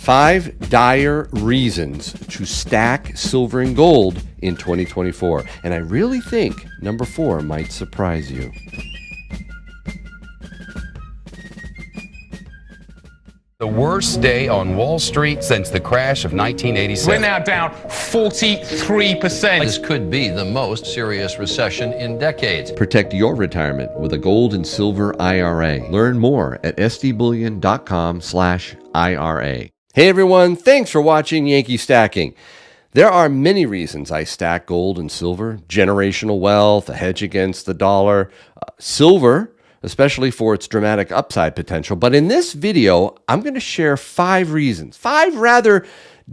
5 dire reasons to stack silver and gold in 2024. And I really think number 4 might surprise you. The worst day on Wall Street since the crash of 1987. We're now down 43%. This could be the most serious recession in decades. Protect your retirement with a gold and silver IRA. Learn more at sdbullion.com/IRA. Hey everyone, thanks for watching Yankee Stacking. There are many reasons I stack gold and silver: generational wealth, a hedge against the dollar, silver, especially for its dramatic upside potential. But in this video, I'm going to share 5 reasons, 5 rather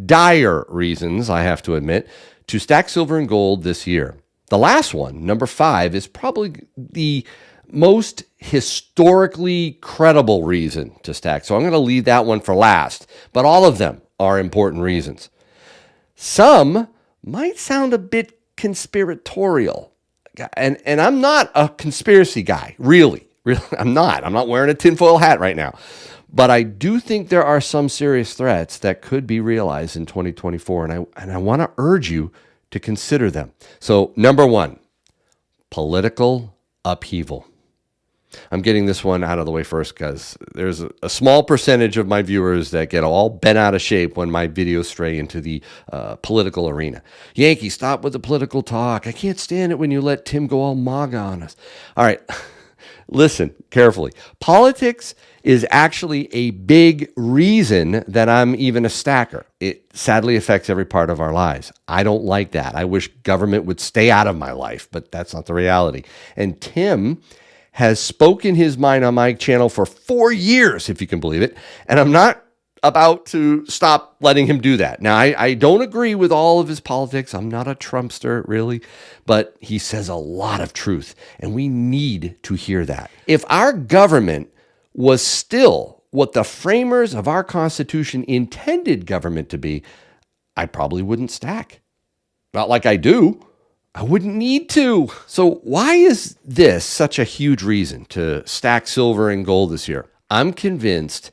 dire reasons, I have to admit, to stack silver and gold this year. The last one, number 5, is probably the most historically credible reason to stack. So I'm going to leave that one for last, but all of them are important reasons. Some might sound a bit conspiratorial, and I'm not a conspiracy guy, really. I'm not wearing a tinfoil hat right now. But I do think there are some serious threats that could be realized in 2024, and I want to urge you to consider them. So, number 1, political upheaval. I'm getting this one out of the way first because there's a small percentage of my viewers that get all bent out of shape when my videos stray into the political arena. Yankee, stop with the political talk. I can't stand it when you let Tim go all MAGA on us. All right. Listen carefully. Politics is actually a big reason that I'm even a stacker. It sadly affects every part of our lives. I don't like that. I wish government would stay out of my life, but that's not the reality. And Tim has spoken his mind on my channel for 4 years, if you can believe it. And I'm not about to stop letting him do that. Now, I don't agree with all of his politics. I'm not a Trumpster, really, but he says a lot of truth, and we need to hear that. If our government was still what the framers of our Constitution intended government to be, I probably wouldn't stack. Not like I do. I wouldn't need to. So why is this such a huge reason to stack silver and gold this year? I'm convinced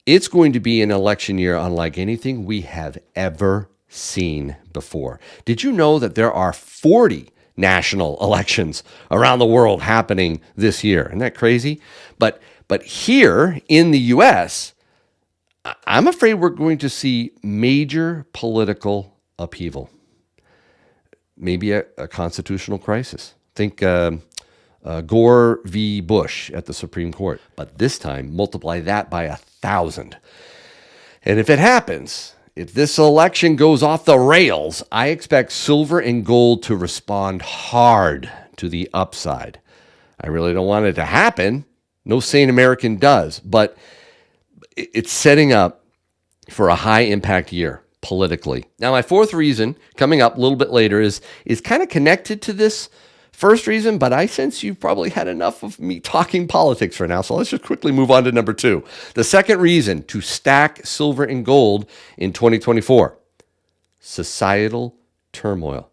it's going to be an election year unlike anything we have ever seen before. Did you know that there are 40 national elections around the world happening this year? Isn't that crazy? But here in the U.S., I'm afraid we're going to see major political upheaval. Maybe a constitutional crisis. Think Gore v. Bush at the Supreme Court. But this time, multiply that by 1,000. And if it happens, if this election goes off the rails, I expect silver and gold to respond hard to the upside. I really don't want it to happen. No sane American does. But it's setting up for a high impact year politically. Now, my 4th reason coming up a little bit later is kind of connected to this first reason, but I sense you've probably had enough of me talking politics for now, so let's just quickly move on to number 2. The second reason to stack silver and gold in 2024, societal turmoil.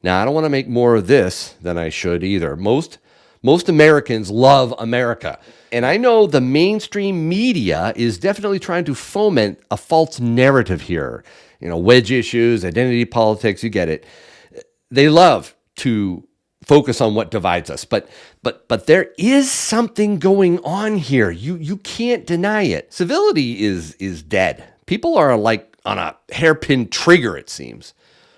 Now, I don't want to make more of this than I should either. Most Americans love America, and I know the mainstream media is definitely trying to foment a false narrative here. You know, wedge issues, identity politics, you get it. They love to focus on what divides us. But there is something going on here. You can't deny it. Civility is dead. People are like on a hairpin trigger, it seems.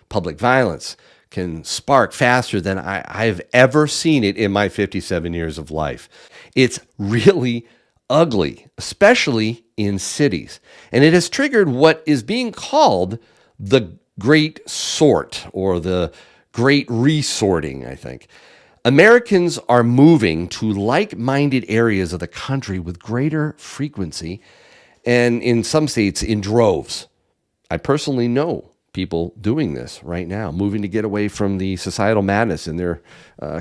Public violence can spark faster than I've ever seen it in my 57 years of life. It's really ugly, especially in cities. And it has triggered what is being called the Great Sort, or the Great Resorting, I think. Americans are moving to like-minded areas of the country with greater frequency, and in some states in droves. I personally know people doing this right now, moving to get away from the societal madness in their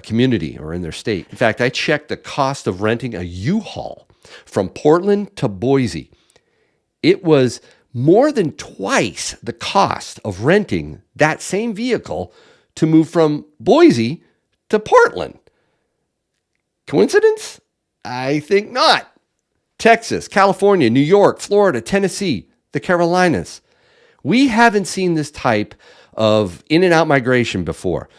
community or in their state. In fact, I checked the cost of renting a U-Haul from Portland to Boise. It was more than twice the cost of renting that same vehicle to move from Boise to Portland. Coincidence? I think not. Texas, California, New York, Florida, Tennessee, the Carolinas. We haven't seen this type of in and out migration before.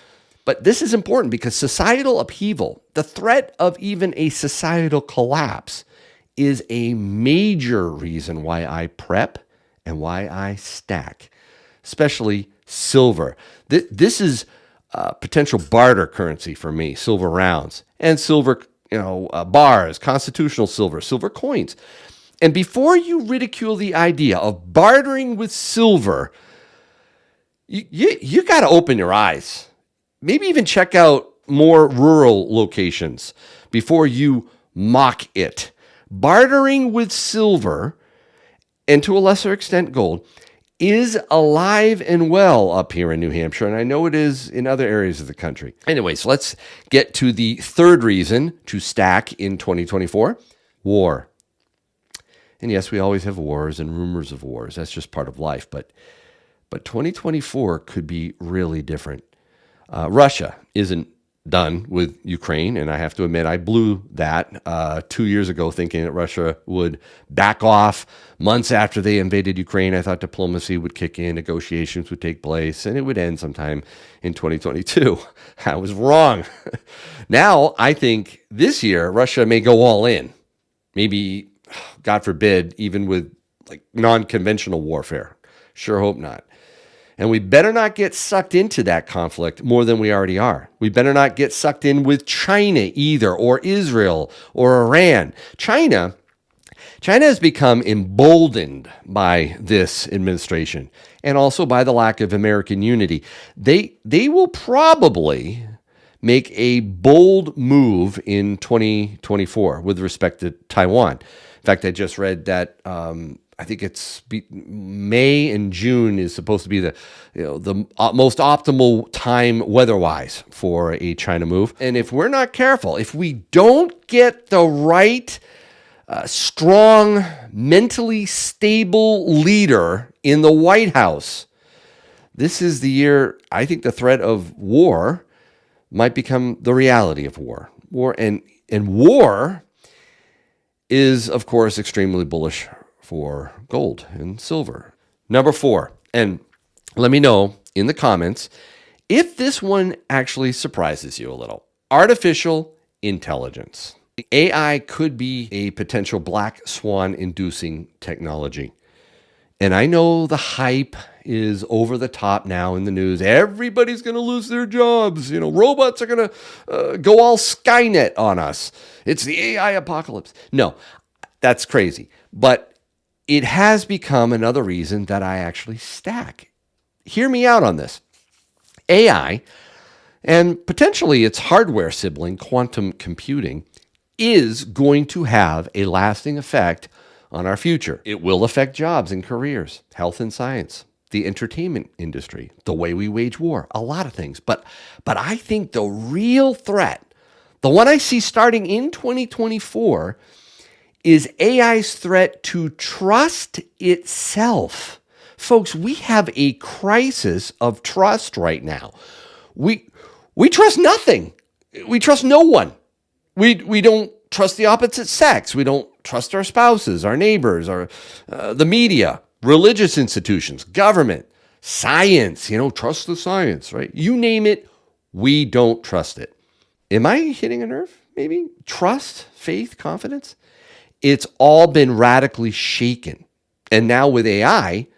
But this is important because societal upheaval, the threat of even a societal collapse, is a major reason why I prep and why I stack, especially silver. This is potential barter currency for me, silver rounds and silver, bars, constitutional silver, silver coins. And before you ridicule the idea of bartering with silver, you got to open your eyes. Maybe even check out more rural locations before you mock it. Bartering with silver, and to a lesser extent gold, is alive and well up here in New Hampshire, and I know it is in other areas of the country. Anyways, let's get to the third reason to stack in 2024, war. And yes, we always have wars and rumors of wars. That's just part of life, but 2024 could be really different. Russia isn't done with Ukraine, and I have to admit I blew that 2 years ago thinking that Russia would back off months after they invaded Ukraine. I thought diplomacy would kick in, negotiations would take place, and it would end sometime in 2022. I was wrong. Now I think this year Russia may go all in. Maybe, God forbid, even with like non-conventional warfare. Sure hope not. And we better not get sucked into that conflict more than we already are. We better not get sucked in with China either, or Israel, or Iran. China has become emboldened by this administration and also by the lack of American unity. They will probably make a bold move in 2024 with respect to Taiwan. In fact, I just read that I think it's May and June is supposed to be the most optimal time weather-wise for a China move. And if we're not careful, if we don't get the right, strong, mentally stable leader in the White House, this is the year I think the threat of war might become the reality of war. War is, of course, extremely bullish for gold and silver. Number 4, and let me know in the comments if this one actually surprises you a little. Artificial intelligence. AI could be a potential black swan inducing technology. And I know the hype is over the top now in the news. Everybody's going to lose their jobs. Robots are going to go all Skynet on us. It's the AI apocalypse. No, that's crazy. But it has become another reason that I actually stack. Hear me out on this. AI, and potentially its hardware sibling, quantum computing, is going to have a lasting effect on our future. It will affect jobs and careers, health and science, the entertainment industry, the way we wage war, a lot of things. But I think the real threat, the one I see starting in 2024, is AI's threat to trust itself. Folks, we have a crisis of trust right now. We trust nothing. We trust no one. We don't trust the opposite sex. We don't trust our spouses, our neighbors, the media, religious institutions, government, science. Trust the science, right? You name it, we don't trust it. Am I hitting a nerve? Maybe trust, faith, confidence. It's all been radically shaken. And now with AI,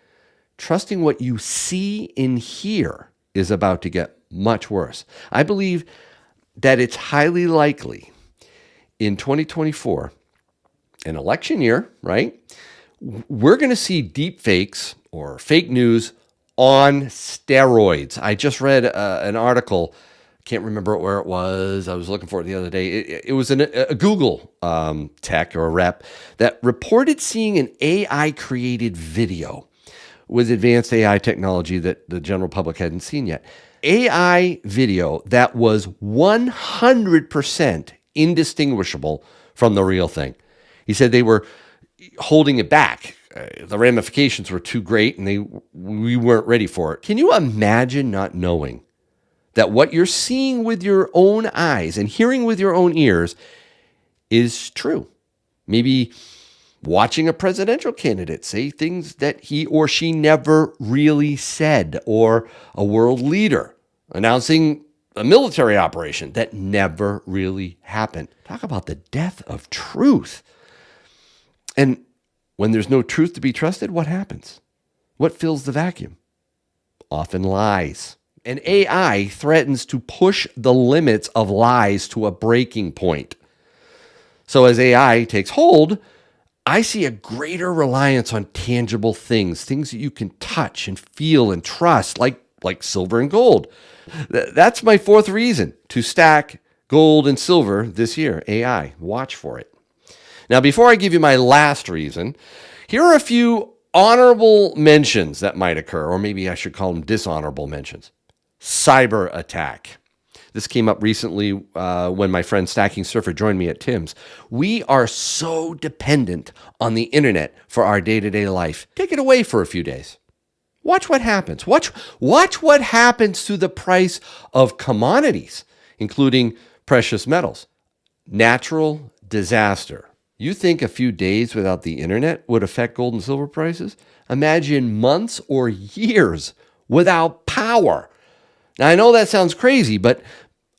trusting what you see and hear is about to get much worse. I believe that it's highly likely in 2024, an election year, right? We're going to see deep fakes or fake news on steroids. I just read an article. Can't remember where it was. I was looking for it the other day. It was a Google tech or a rep that reported seeing an AI-created video with advanced AI technology that the general public hadn't seen yet. AI video that was 100% indistinguishable from the real thing. He said they were holding it back. The ramifications were too great and we weren't ready for it. Can you imagine not knowing that what you're seeing with your own eyes and hearing with your own ears is true? Maybe watching a presidential candidate say things that he or she never really said, or a world leader announcing a military operation that never really happened. Talk about the death of truth. And when there's no truth to be trusted, what happens? What fills the vacuum? Often lies. And AI threatens to push the limits of lies to a breaking point. So as AI takes hold, I see a greater reliance on tangible things that you can touch and feel and trust, like silver and gold. That's my fourth reason to stack gold and silver this year, AI. Watch for it. Now, before I give you my last reason, here are a few honorable mentions that might occur, or maybe I should call them dishonorable mentions. Cyber attack. This came up recently when my friend Stacking Surfer joined me at Tim's. We are so dependent on the internet for our day-to-day life. Take it away for a few days. Watch what happens. Watch what happens to the price of commodities, including precious metals. Natural disaster. You think a few days without the internet would affect gold and silver prices? Imagine months or years without power. Now, I know that sounds crazy, but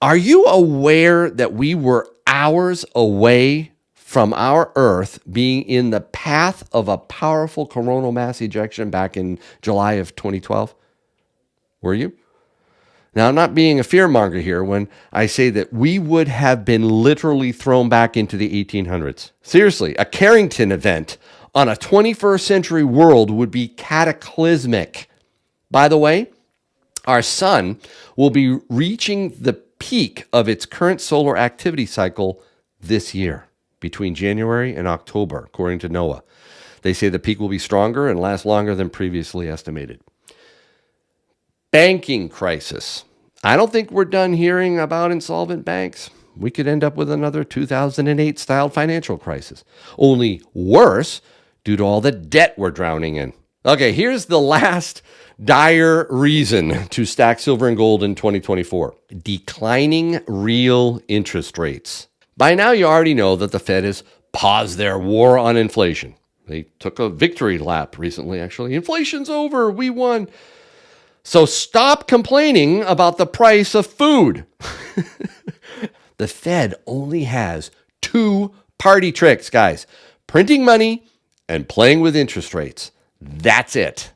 are you aware that we were hours away from our Earth being in the path of a powerful coronal mass ejection back in July of 2012? Were you? Now, I'm not being a fearmonger here when I say that we would have been literally thrown back into the 1800s. Seriously, a Carrington event on a 21st century world would be cataclysmic. By the way, our sun will be reaching the peak of its current solar activity cycle this year, between January and October, according to NOAA. They say the peak will be stronger and last longer than previously estimated. Banking crisis. I don't think we're done hearing about insolvent banks. We could end up with another 2008-style financial crisis. Only worse due to all the debt we're drowning in. Okay, here's the last dire reason to stack silver and gold in 2024. Declining real interest rates. By now, you already know that the Fed has paused their war on inflation. They took a victory lap recently, actually. Inflation's over. We won. So stop complaining about the price of food. The Fed only has two party tricks, guys. Printing money and playing with interest rates. That's it.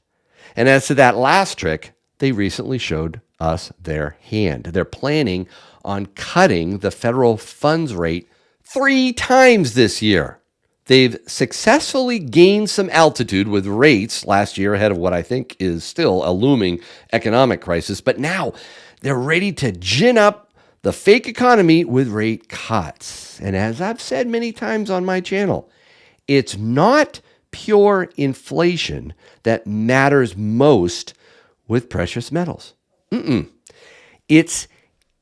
And as to that last trick, they recently showed us their hand. They're planning on cutting the federal funds rate 3 times this year. They've successfully gained some altitude with rates last year ahead of what I think is still a looming economic crisis. But now they're ready to gin up the fake economy with rate cuts. And as I've said many times on my channel, it's not pure inflation that matters most with precious metals. It's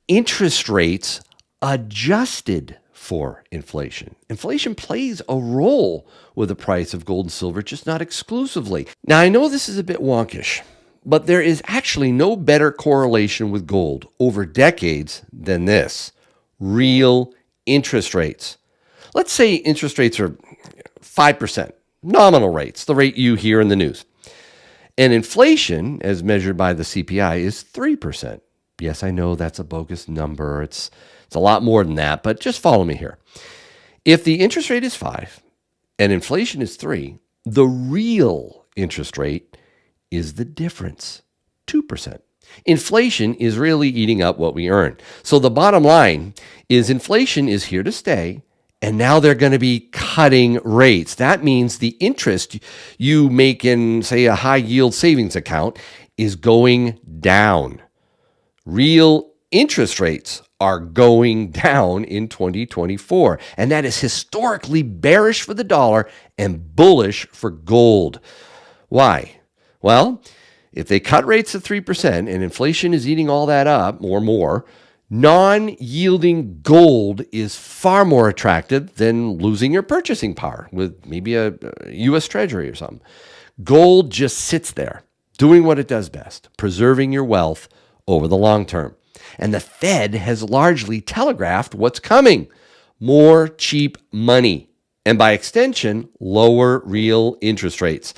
interest rates adjusted for inflation. Inflation plays a role with the price of gold and silver, just not exclusively. Now, I know this is a bit wonkish, but there is actually no better correlation with gold over decades than this: real interest rates. Let's say interest rates are 5%, nominal rates, the rate you hear in the news. And inflation, as measured by the CPI, is 3%. Yes, I know that's a bogus number. It's a lot more than that, but just follow me here. If the interest rate is 5 and inflation is 3, the real interest rate is the difference, 2%. Inflation is really eating up what we earn. So the bottom line is inflation is here to stay, and now they're going to be cutting rates. That means the interest you make in, say, a high yield savings account is going down. Real interest rates are going down in 2024. And that is historically bearish for the dollar and bullish for gold. Why? Well, if they cut rates to 3% and inflation is eating all that up or more, non-yielding gold is far more attractive than losing your purchasing power with maybe a U.S. Treasury or something. Gold just sits there doing what it does best, preserving your wealth over the long term. And the Fed has largely telegraphed what's coming: more cheap money. and by extension, lower real interest rates.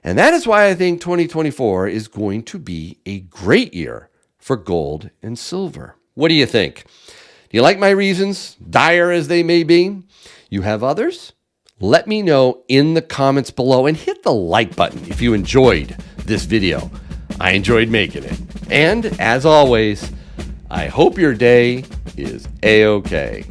And that is why I think 2024 is going to be a great year for gold and silver. What do you think? Do you like my reasons, dire as they may be? You have others? Let me know in the comments below and hit the like button if you enjoyed this video. I enjoyed making it. And as always, I hope your day is A-OK.